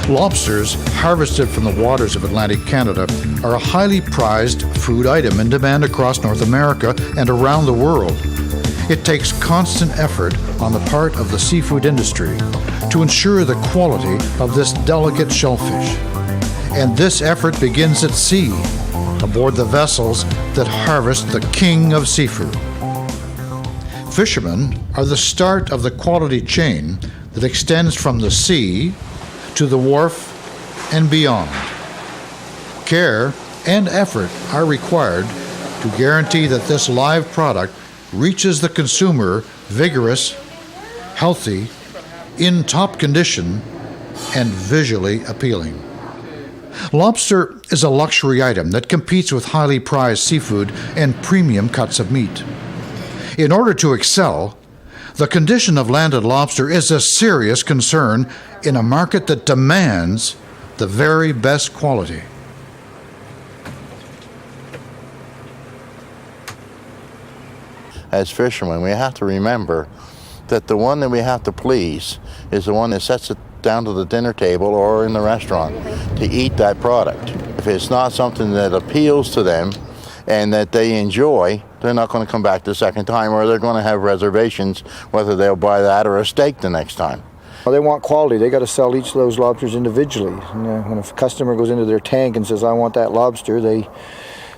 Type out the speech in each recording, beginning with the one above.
Lobsters harvested from the waters of Atlantic Canada are a highly prized food item in demand across North America and around the world. It takes constant effort on the part of the seafood industry to ensure the quality of this delicate shellfish. And this effort begins at sea, aboard the vessels that harvest the king of seafood. Fishermen are the start of the quality chain that extends from the sea to the wharf and beyond. Care and effort are required to guarantee that this live product reaches the consumer vigorous, healthy, in top condition, and visually appealing. Lobster is a luxury item that competes with highly prized seafood and premium cuts of meat. In order to excel, the condition of landed lobster is a serious concern in a market that demands the very best quality. As fishermen, we have to remember that the one that we have to please is the one that sets it down to the dinner table or in the restaurant to eat that product. If it's not something that appeals to them and that they enjoy, they're not going to come back the second time, or they're going to have reservations whether they'll buy that or a steak the next time. Well, they want quality. They got to sell each of those lobsters individually. And, when a customer goes into their tank and says, I want that lobster, they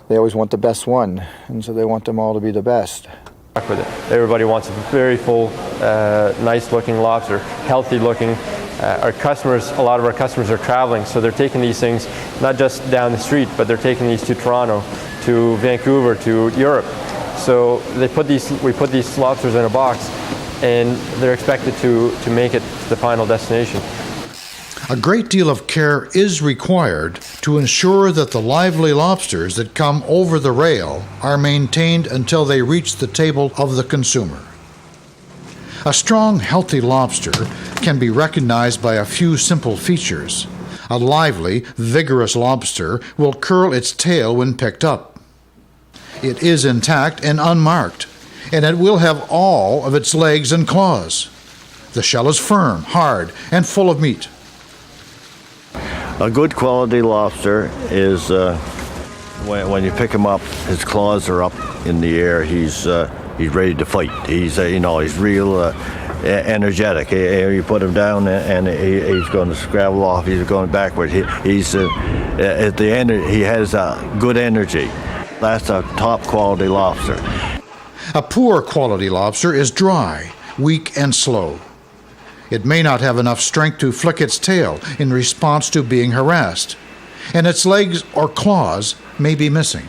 always want the best one, and so they want them all to be the best. With it. Everybody wants a very full, nice-looking lobster, healthy-looking. A lot of our customers are traveling, so they're taking these things not just down the street, but they're taking these to Toronto, to Vancouver, to Europe. So we put these lobsters in a box, and they're expected to make it to the final destination. A great deal of care is required to ensure that the lively lobsters that come over the rail are maintained until they reach the table of the consumer. A strong, healthy lobster can be recognized by a few simple features. A lively, vigorous lobster will curl its tail when picked up. It is intact and unmarked, and it will have all of its legs and claws. The shell is firm, hard, and full of meat. A good quality lobster is when you pick him up, his claws are up in the air. He's ready to fight. He's real energetic. You put him down and he's going to scrabble off. He's going backward. He's at the end. He has good energy. That's a top quality lobster. A poor quality lobster is dry, weak, and slow. It may not have enough strength to flick its tail in response to being harassed, and its legs or claws may be missing.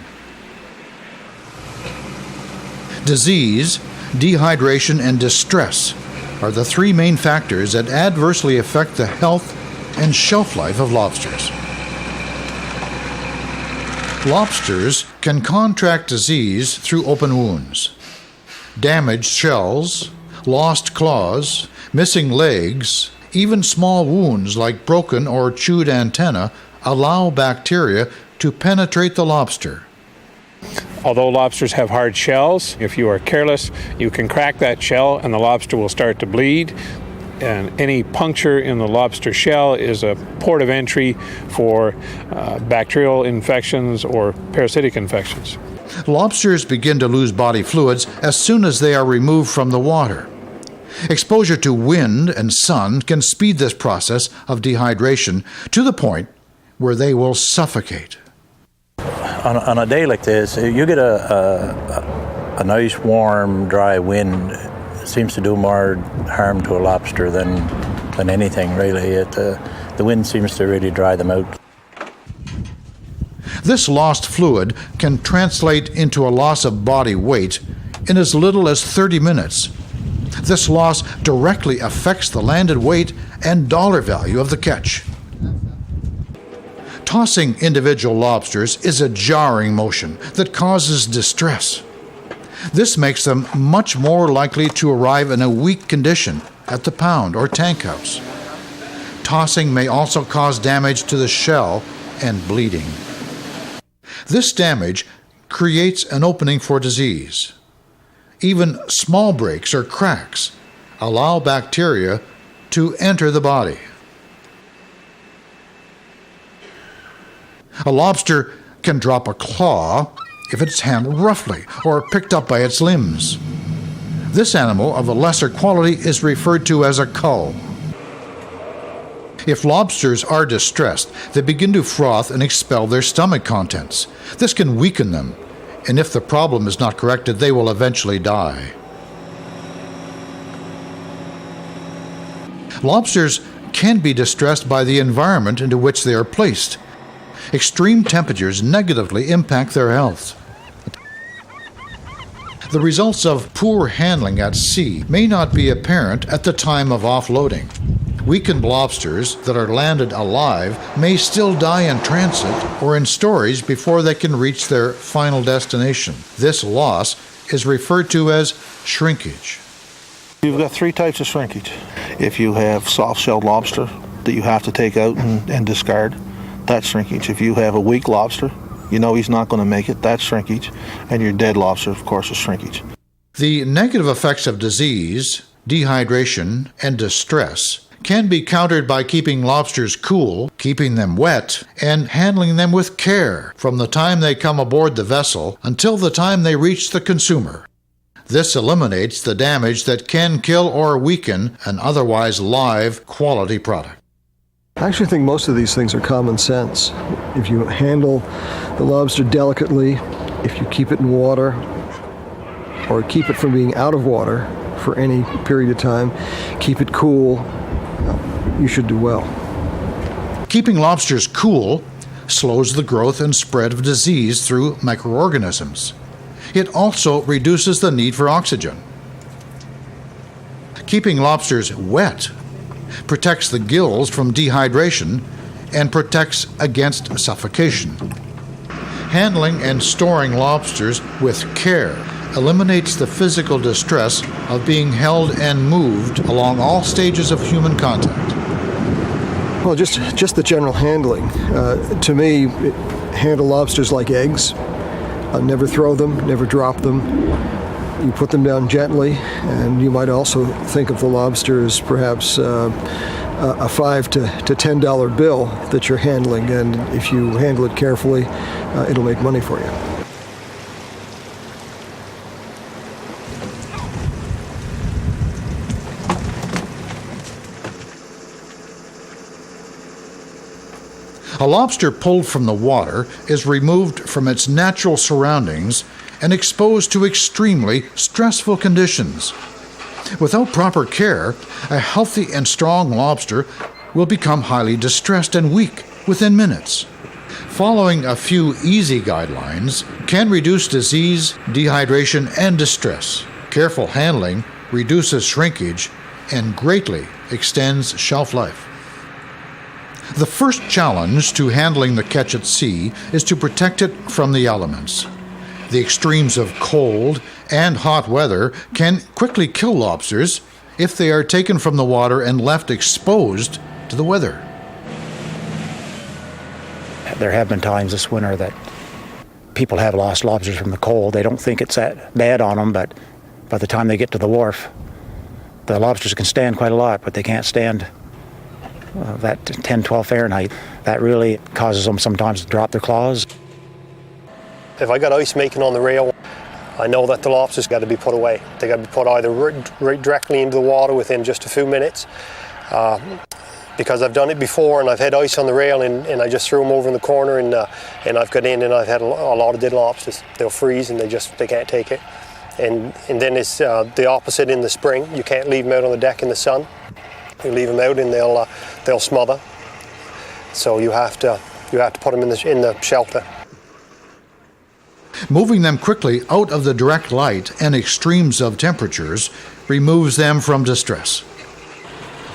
Disease, dehydration, and distress are the three main factors that adversely affect the health and shelf life of lobsters. Lobsters can contract disease through open wounds. Damaged shells, lost claws, missing legs, even small wounds like broken or chewed antenna allow bacteria to penetrate the lobster. Although lobsters have hard shells, if you are careless, you can crack that shell and the lobster will start to bleed. And any puncture in the lobster shell is a port of entry for bacterial infections or parasitic infections. Lobsters begin to lose body fluids as soon as they are removed from the water. Exposure to wind and sun can speed this process of dehydration to the point where they will suffocate. On a day like this, you get a nice, warm, dry wind. It seems to do more harm to a lobster than anything, really. The wind seems to really dry them out. This lost fluid can translate into a loss of body weight in as little as 30 minutes. This loss directly affects the landed weight and dollar value of the catch. Tossing individual lobsters is a jarring motion that causes distress. This makes them much more likely to arrive in a weak condition at the pound or tank house. Tossing may also cause damage to the shell and bleeding. This damage creates an opening for disease. Even small breaks or cracks allow bacteria to enter the body. A lobster can drop a claw if it's handled roughly or picked up by its limbs. This animal of a lesser quality is referred to as a cull. If lobsters are distressed, they begin to froth and expel their stomach contents. This can weaken them, and if the problem is not corrected, they will eventually die. Lobsters can be distressed by the environment into which they are placed. Extreme temperatures negatively impact their health. The results of poor handling at sea may not be apparent at the time of offloading. Weakened lobsters that are landed alive may still die in transit or in storage before they can reach their final destination. This loss is referred to as shrinkage. You've got three types of shrinkage. If you have soft-shelled lobster that you have to take out and discard, that's shrinkage. If you have a weak lobster, you know he's not going to make it, that's shrinkage. And your dead lobster, of course, is shrinkage. The negative effects of disease, dehydration, and distress can be countered by keeping lobsters cool, keeping them wet, and handling them with care from the time they come aboard the vessel until the time they reach the consumer. This eliminates the damage that can kill or weaken an otherwise live, quality product. I actually think most of these things are common sense. If you handle the lobster delicately, if you keep it in water, or keep it from being out of water for any period of time, keep it cool, you should do well. Keeping lobsters cool slows the growth and spread of disease through microorganisms. It also reduces the need for oxygen. Keeping lobsters wet protects the gills from dehydration and protects against suffocation. Handling and storing lobsters with care eliminates the physical distress of being held and moved along all stages of human contact. Well, just the general handling. To me, handle lobsters like eggs. Never throw them, never drop them. You put them down gently, and you might also think of the lobster as perhaps a $5 to $10 bill that you're handling, and if you handle it carefully, it'll make money for you. A lobster pulled from the water is removed from its natural surroundings and exposed to extremely stressful conditions. Without proper care, a healthy and strong lobster will become highly distressed and weak within minutes. Following a few easy guidelines can reduce disease, dehydration, and distress. Careful handling reduces shrinkage and greatly extends shelf life. The first challenge to handling the catch at sea is to protect it from the elements. The extremes of cold and hot weather can quickly kill lobsters if they are taken from the water and left exposed to the weather. There have been times this winter that people have lost lobsters from the cold. They don't think it's that bad on them, but by the time they get to the wharf, the lobsters can stand quite a lot, but they can't stand that 10, 12 Fahrenheit. That really causes them sometimes to drop their claws. If I got ice making on the rail, I know that the lobsters got to be put away. They got to be put either right directly into the water within just a few minutes, because I've done it before and I've had ice on the rail and I just threw them over in the corner and I've got in and I've had a lot of dead lobsters. They'll freeze and they can't take it. And then it's the opposite in the spring. You can't leave them out on the deck in the sun. You leave them out and they'll smother. So you have to put them in the shelter. Moving them quickly out of the direct light and extremes of temperatures removes them from distress.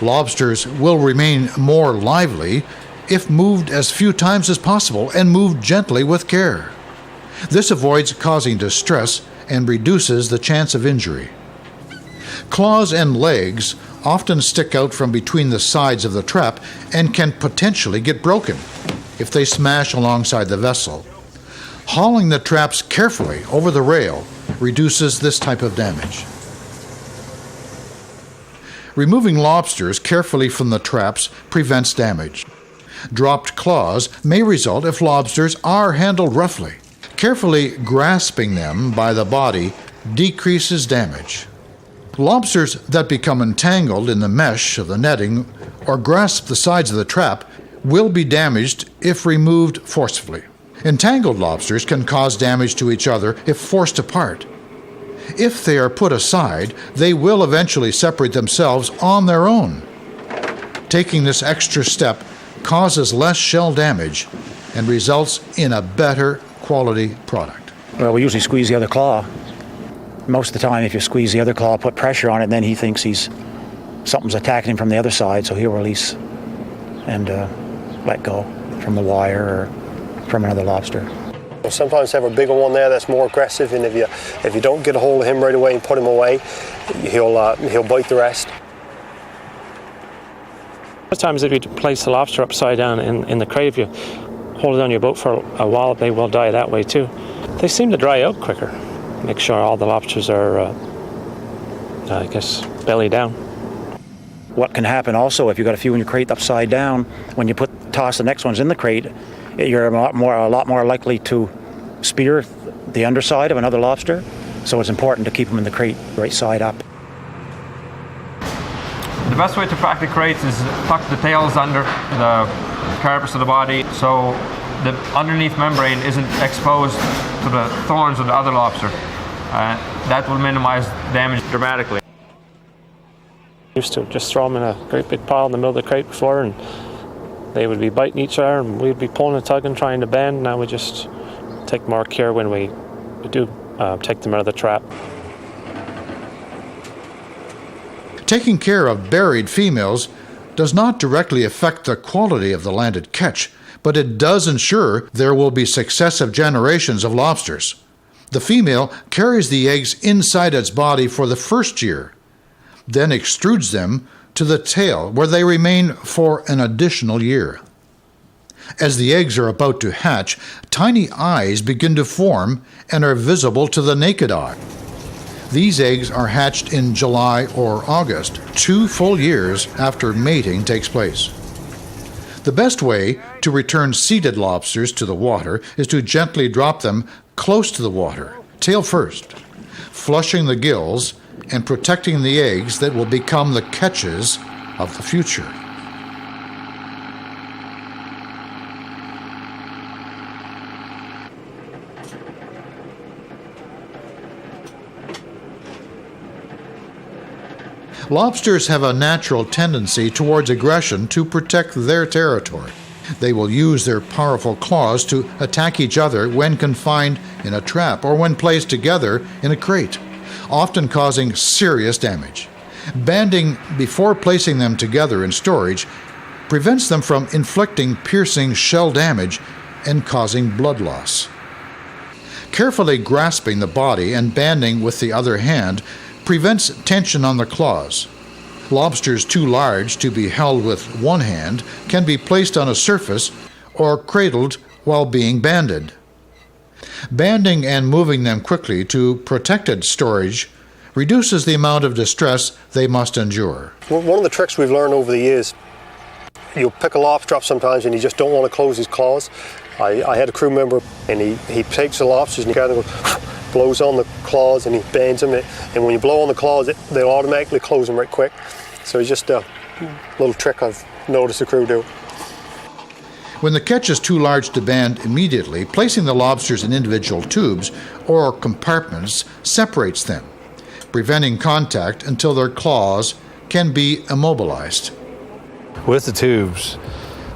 Lobsters will remain more lively if moved as few times as possible and moved gently with care. This avoids causing distress and reduces the chance of injury. Claws and legs often stick out from between the sides of the trap and can potentially get broken if they smash alongside the vessel. Hauling the traps carefully over the rail reduces this type of damage. Removing lobsters carefully from the traps prevents damage. Dropped claws may result if lobsters are handled roughly. Carefully grasping them by the body decreases damage. Lobsters that become entangled in the mesh of the netting or grasp the sides of the trap will be damaged if removed forcefully. Entangled lobsters can cause damage to each other if forced apart. If they are put aside, they will eventually separate themselves on their own. Taking this extra step causes less shell damage and results in a better quality product. Well, we usually squeeze the other claw. Most of the time, if you squeeze the other claw, put pressure on it, then he thinks something's attacking him from the other side, so he'll release and let go from the wire or from another lobster. Sometimes have a bigger one there that's more aggressive, and if you don't get a hold of him right away and put him away, he'll bite the rest. Sometimes if you place the lobster upside down in the crate, if you hold it on your boat for a while, they will die that way too. They seem to dry out quicker. Make sure all the lobsters are, belly down. What can happen also if you've got a few in your crate upside down, when you toss the next ones in the crate, you're a lot more likely to spear the underside of another lobster. So it's important to keep them in the crate right side up. The best way to crack the crates is tuck the tails under the carapace of the body so the underneath membrane isn't exposed to the thorns of the other lobster. That will minimize damage dramatically. Used to just throw them in a great big pile in the middle of the crate before, and they would be biting each other, and we'd be pulling and tugging, trying to bend. Now we just take more care when we do take them out of the trap. Taking care of buried females does not directly affect the quality of the landed catch, but it does ensure there will be successive generations of lobsters. The female carries the eggs inside its body for the first year, then extrudes them to the tail, where they remain for an additional year. As the eggs are about to hatch, tiny eyes begin to form and are visible to the naked eye. These eggs are hatched in July or August, 2 full years after mating takes place. The best way to return seeded lobsters to the water is to gently drop them close to the water, tail first, flushing the gills and protecting the eggs that will become the catches of the future. Lobsters have a natural tendency towards aggression to protect their territory. They will use their powerful claws to attack each other when confined in a trap or when placed together in a crate, often causing serious damage. Banding before placing them together in storage prevents them from inflicting piercing shell damage and causing blood loss. Carefully grasping the body and banding with the other hand prevents tension on the claws. Lobsters too large to be held with one hand can be placed on a surface or cradled while being banded. Banding and moving them quickly to protected storage reduces the amount of distress they must endure. One of the tricks we've learned over the years, you'll pick a lobster up sometimes and you just don't want to close his claws. I had a crew member and he takes the lobsters and he kind of goes, blows on the claws and he bands them, and when you blow on the claws they'll automatically close them right quick. So it's just a little trick I've noticed the crew do. When the catch is too large to band immediately, placing the lobsters in individual tubes or compartments separates them, preventing contact until their claws can be immobilized. With the tubes,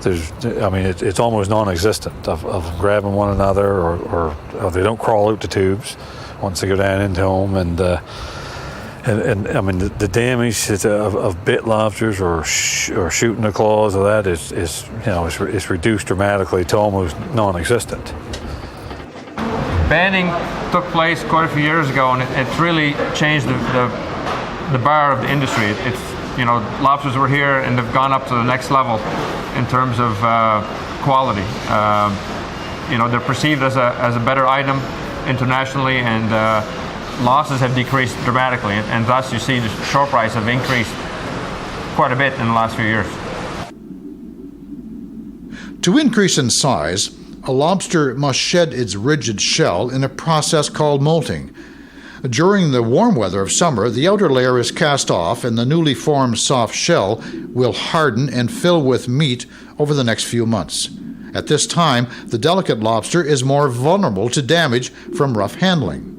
it's almost non-existent of grabbing one another or they don't crawl out the tubes once they go down into them, and the damage of bit lobsters or shooting the claws of that is reduced dramatically to almost non-existent. Banding took place quite a few years ago, and it's really changed the bar of the industry. Lobsters were here and they've gone up to the next level in terms of quality. They're perceived as a better item internationally, and losses have decreased dramatically, and thus you see the shore price have increased quite a bit in the last few years. To increase in size, a lobster must shed its rigid shell in a process called molting. During the warm weather of summer, the outer layer is cast off and the newly formed soft shell will harden and fill with meat over the next few months. At this time, the delicate lobster is more vulnerable to damage from rough handling.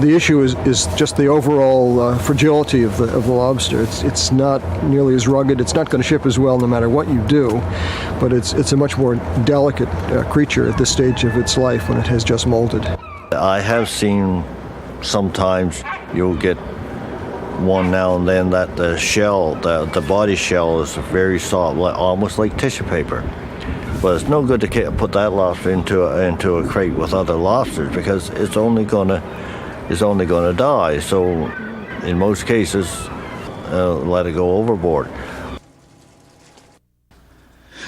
The issue is just the overall fragility of the lobster. It's not nearly as rugged. It's not going to ship as well no matter what you do, but it's a much more delicate creature at this stage of its life when it has just molted. I have seen sometimes you'll get one now and then that the shell, the body shell is very soft, almost like tissue paper. But it's no good to put that lobster into a crate with other lobsters because it's only going to die. So in most cases, let it go overboard.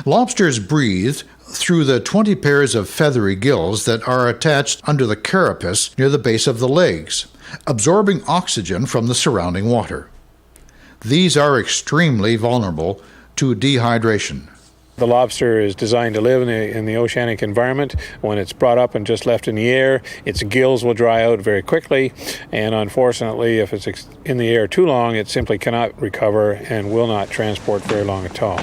Lobsters breathe through the 20 pairs of feathery gills that are attached under the carapace near the base of the legs, absorbing oxygen from the surrounding water. These are extremely vulnerable to dehydration. The lobster is designed to live in the oceanic environment. When it's brought up and just left in the air, its gills will dry out very quickly, and unfortunately, if it's in the air too long, it simply cannot recover and will not transport very long at all.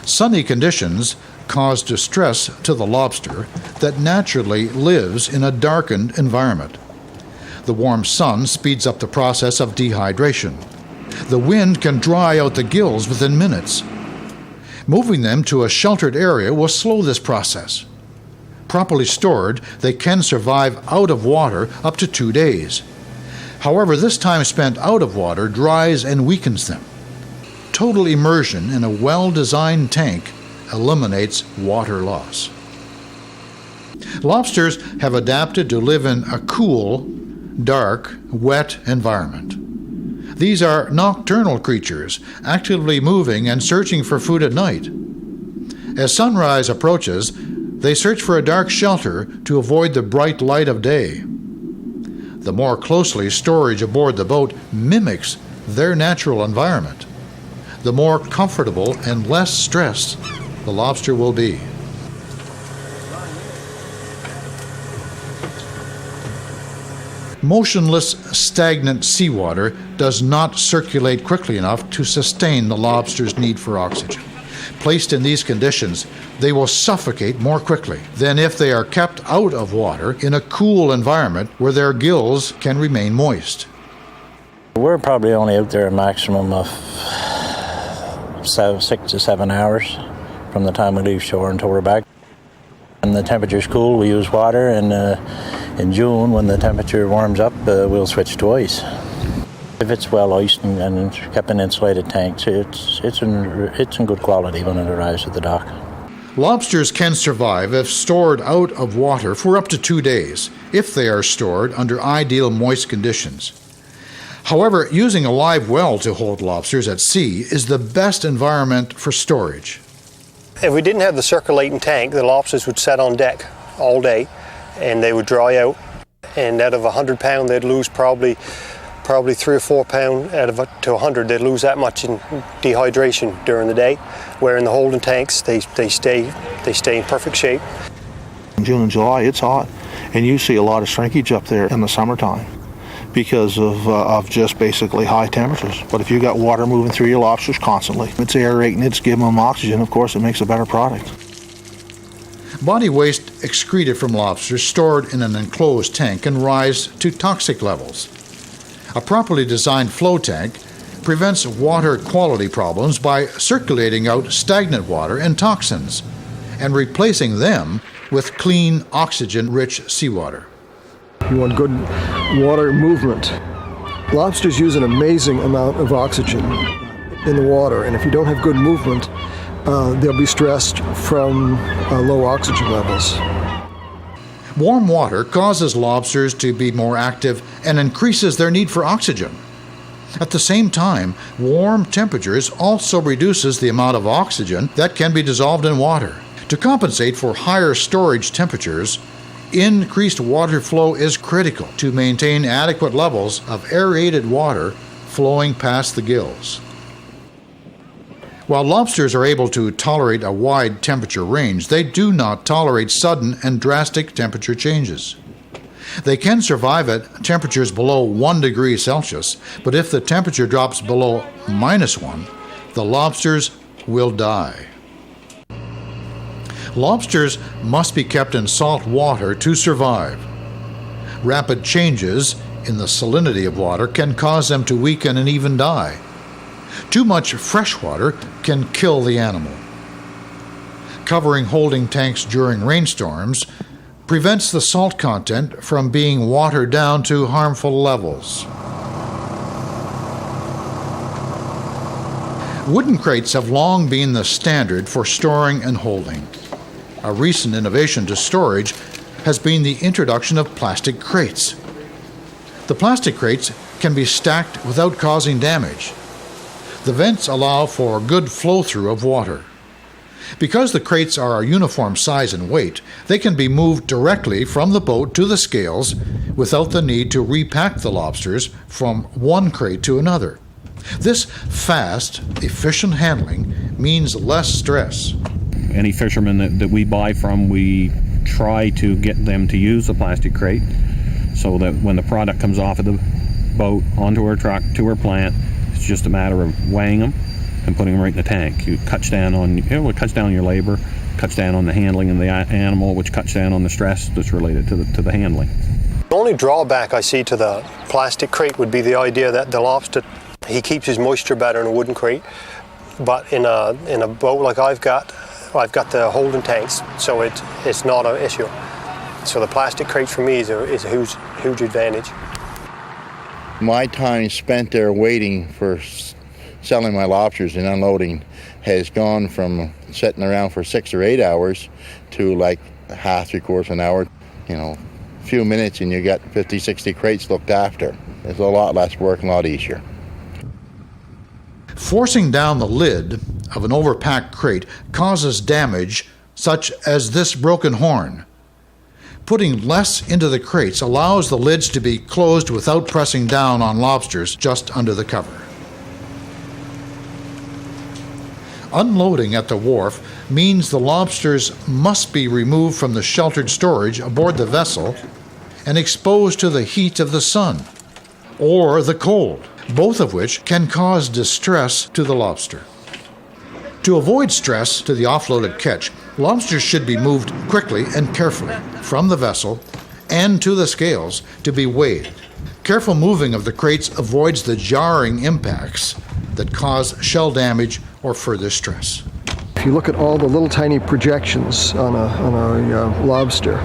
Sunny conditions cause distress to the lobster that naturally lives in a darkened environment. The warm sun speeds up the process of dehydration. The wind can dry out the gills within minutes. Moving them to a sheltered area will slow this process. Properly stored, they can survive out of water up to 2 days. However, this time spent out of water dries and weakens them. Total immersion in a well-designed tank eliminates water loss. Lobsters have adapted to live in a cool, dark, wet environment. These are nocturnal creatures, actively moving and searching for food at night. As sunrise approaches, they search for a dark shelter to avoid the bright light of day. The more closely storage aboard the boat mimics their natural environment, the more comfortable and less stressed the lobster will be. Motionless, stagnant seawater does not circulate quickly enough to sustain the lobster's need for oxygen. Placed in these conditions, they will suffocate more quickly than if they are kept out of water in a cool environment where their gills can remain moist. We're probably only out there a maximum of 6 to 7 hours from the time we leave shore until we're back. When the temperature's cool, we use water, and in June, when the temperature warms up, we'll switch to ice. If it's well iced and kept in insulated tanks, it's in good quality when it arrives at the dock. Lobsters can survive if stored out of water for up to 2 days, if they are stored under ideal moist conditions. However, using a live well to hold lobsters at sea is the best environment for storage. If we didn't have the circulating tank, the lobsters would sit on deck all day and they would dry out, and out of 100 pound they'd lose probably 3 or 4 pound out of to 100. They'd lose that much in dehydration during the day, where in the holding tanks they stay in perfect shape. In June and July it's hot, and you see a lot of shrinkage up there in the summertime because of just basically high temperatures. But if you got water moving through your lobsters constantly, it's aerating, it's giving them oxygen, of course it makes a better product. Body waste excreted from lobsters stored in an enclosed tank can rise to toxic levels. A properly designed flow tank prevents water quality problems by circulating out stagnant water and toxins and replacing them with clean, oxygen-rich seawater. You want good water movement. Lobsters use an amazing amount of oxygen in the water, and if you don't have good movement, they'll be stressed from low oxygen levels. Warm water causes lobsters to be more active and increases their need for oxygen. At the same time, warm temperatures also reduces the amount of oxygen that can be dissolved in water. To compensate for higher storage temperatures, increased water flow is critical to maintain adequate levels of aerated water flowing past the gills. While lobsters are able to tolerate a wide temperature range, they do not tolerate sudden and drastic temperature changes. They can survive at temperatures below 1 degree Celsius, but if the temperature drops below -1, the lobsters will die. Lobsters must be kept in salt water to survive. Rapid changes in the salinity of water can cause them to weaken and even die. Too much fresh water can kill the animal. Covering holding tanks during rainstorms prevents the salt content from being watered down to harmful levels. Wooden crates have long been the standard for storing and holding. A recent innovation to storage has been the introduction of plastic crates. The plastic crates can be stacked without causing damage. The vents allow for good flow-through of water. Because the crates are a uniform size and weight, they can be moved directly from the boat to the scales without the need to repack the lobsters from one crate to another. This fast, efficient handling means less stress. Any fishermen that we buy from, we try to get them to use the plastic crate so that when the product comes off of the boat onto our truck to our plant, it's just a matter of weighing them and putting them right in the tank. It cuts down on, it cuts down your labor, cuts down on the handling of the animal, which cuts down on the stress that's related to the handling. The only drawback I see to the plastic crate would be the idea that the lobster, he keeps his moisture better in a wooden crate, but in a boat like I've got the holding tanks, so it's not an issue. So the plastic crate for me is a huge advantage. My time spent there waiting for selling my lobsters and unloading has gone from sitting around for 6 or 8 hours to like half, 3/4 an hour. A few minutes and you got 50, 60 crates looked after. It's a lot less work and a lot easier. Forcing down the lid of an overpacked crate causes damage such as this broken horn. Putting less into the crates allows the lids to be closed without pressing down on lobsters just under the cover. Unloading at the wharf means the lobsters must be removed from the sheltered storage aboard the vessel and exposed to the heat of the sun or the cold, both of which can cause distress to the lobster. To avoid stress to the offloaded catch, lobsters should be moved quickly and carefully from the vessel and to the scales to be weighed. Careful moving of the crates avoids the jarring impacts that cause shell damage or further stress. If you look at all the little tiny projections on a lobster,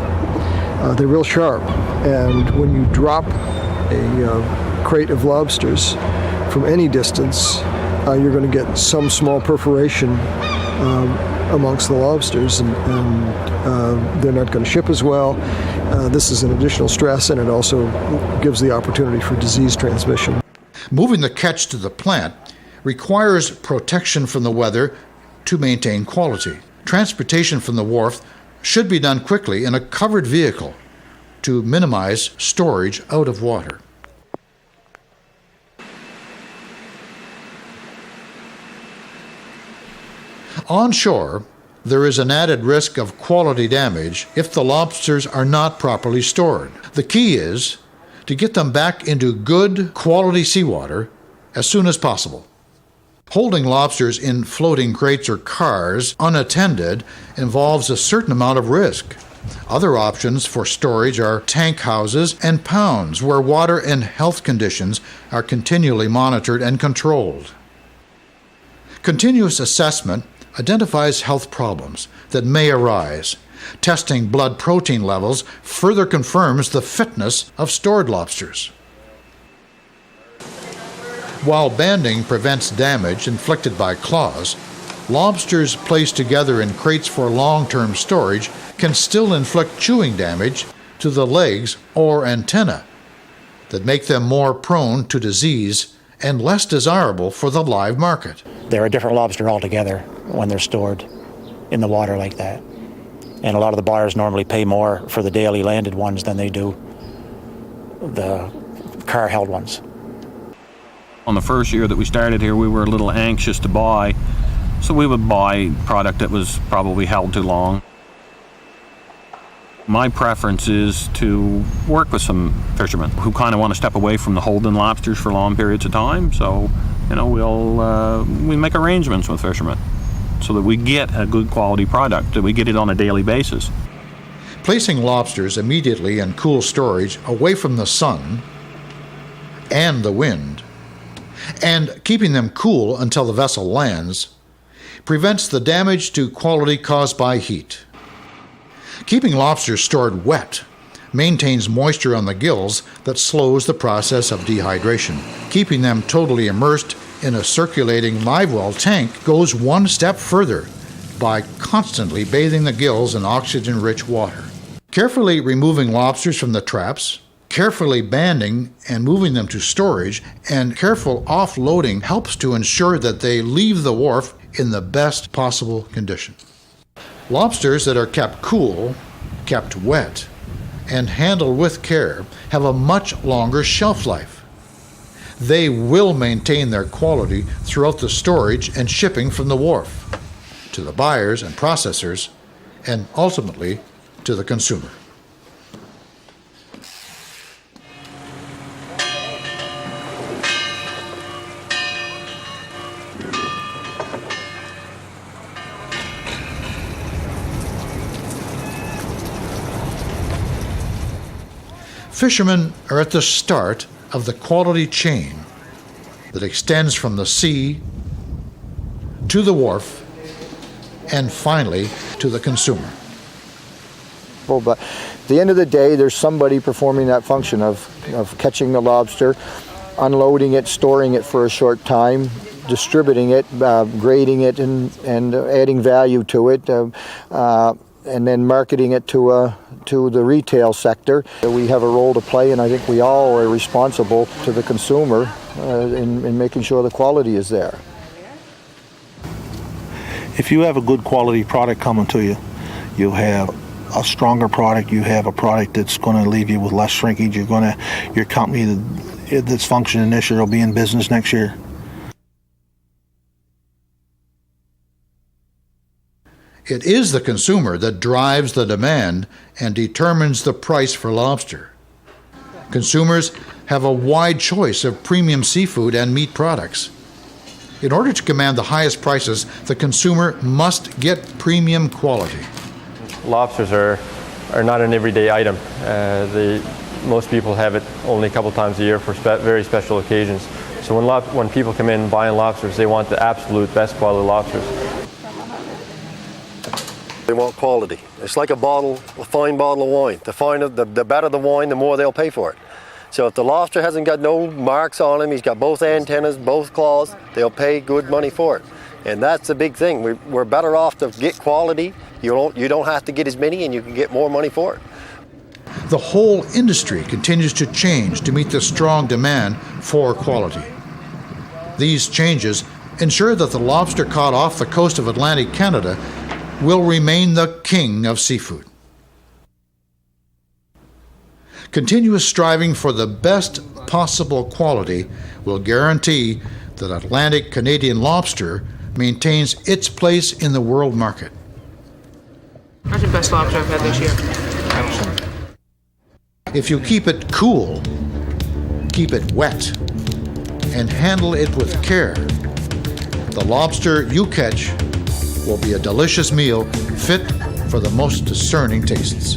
they're real sharp. And when you drop a crate of lobsters from any distance, you're going to get some small perforation amongst the lobsters, and they're not going to ship as well. This is an additional stress, and it also gives the opportunity for disease transmission. Moving the catch to the plant requires protection from the weather to maintain quality. Transportation from the wharf should be done quickly in a covered vehicle to minimize storage out of water. On shore, there is an added risk of quality damage if the lobsters are not properly stored. The key is to get them back into good quality seawater as soon as possible. Holding lobsters in floating crates or cars unattended involves a certain amount of risk. Other options for storage are tank houses and pounds where water and health conditions are continually monitored and controlled. Continuous assessment identifies health problems that may arise. Testing blood protein levels further confirms the fitness of stored lobsters. While banding prevents damage inflicted by claws, lobsters placed together in crates for long-term storage can still inflict chewing damage to the legs or antennae that make them more prone to disease and less desirable for the live market. They're a different lobster altogether when they're stored in the water like that. And a lot of the buyers normally pay more for the daily landed ones than they do the car-held ones. On the first year that we started here, we were a little anxious to buy So we would buy product that was probably held too long. My preference is to work with some fishermen who kind of want to step away from the holding lobsters for long periods of time. So, we make arrangements with fishermen so that we get a good quality product, that we get it on a daily basis. Placing lobsters immediately in cool storage away from the sun and the wind, and keeping them cool until the vessel lands, prevents the damage to quality caused by heat. Keeping lobsters stored wet maintains moisture on the gills that slows the process of dehydration. Keeping them totally immersed in a circulating live well tank goes one step further by constantly bathing the gills in oxygen-rich water. Carefully removing lobsters from the traps, carefully banding and moving them to storage, and careful offloading helps to ensure that they leave the wharf in the best possible condition. Lobsters that are kept cool, kept wet, and handled with care have a much longer shelf life. They will maintain their quality throughout the storage and shipping from the wharf to the buyers and processors, and ultimately to the consumer. Fishermen are at the start of the quality chain that extends from the sea to the wharf and finally to the consumer. But at the end of the day, there's somebody performing that function of catching the lobster, unloading it, storing it for a short time, distributing it, grading it, and adding value to it, and then marketing it to the retail sector. We have a role to play, and I think we all are responsible to the consumer in making sure the quality is there. If you have a good quality product coming to you, you have a stronger product, you have a product that's going to leave you with less shrinkage, your company that's functioning this year will be in business next year. It is the consumer that drives the demand and determines the price for lobster. Consumers have a wide choice of premium seafood and meat products. In order to command the highest prices, the consumer must get premium quality. Lobsters are not an everyday item. Most people have it only a couple times a year for very special occasions. So when people come in buying lobsters, they want the absolute best quality lobsters. They want quality. It's like a fine bottle of wine. The better the wine, the more they'll pay for it. So if the lobster hasn't got no marks on him, he's got both antennas, both claws, they'll pay good money for it. And that's the big thing. We're better off to get quality. You don't have to get as many, and you can get more money for it. The whole industry continues to change to meet the strong demand for quality. These changes ensure that the lobster caught off the coast of Atlantic Canada will remain the king of seafood. Continuous striving for the best possible quality will guarantee that Atlantic Canadian lobster maintains its place in the world market. That's the best lobster I've had this year. If you keep it cool, keep it wet, and handle it with care, the lobster you catch will be a delicious meal fit for the most discerning tastes.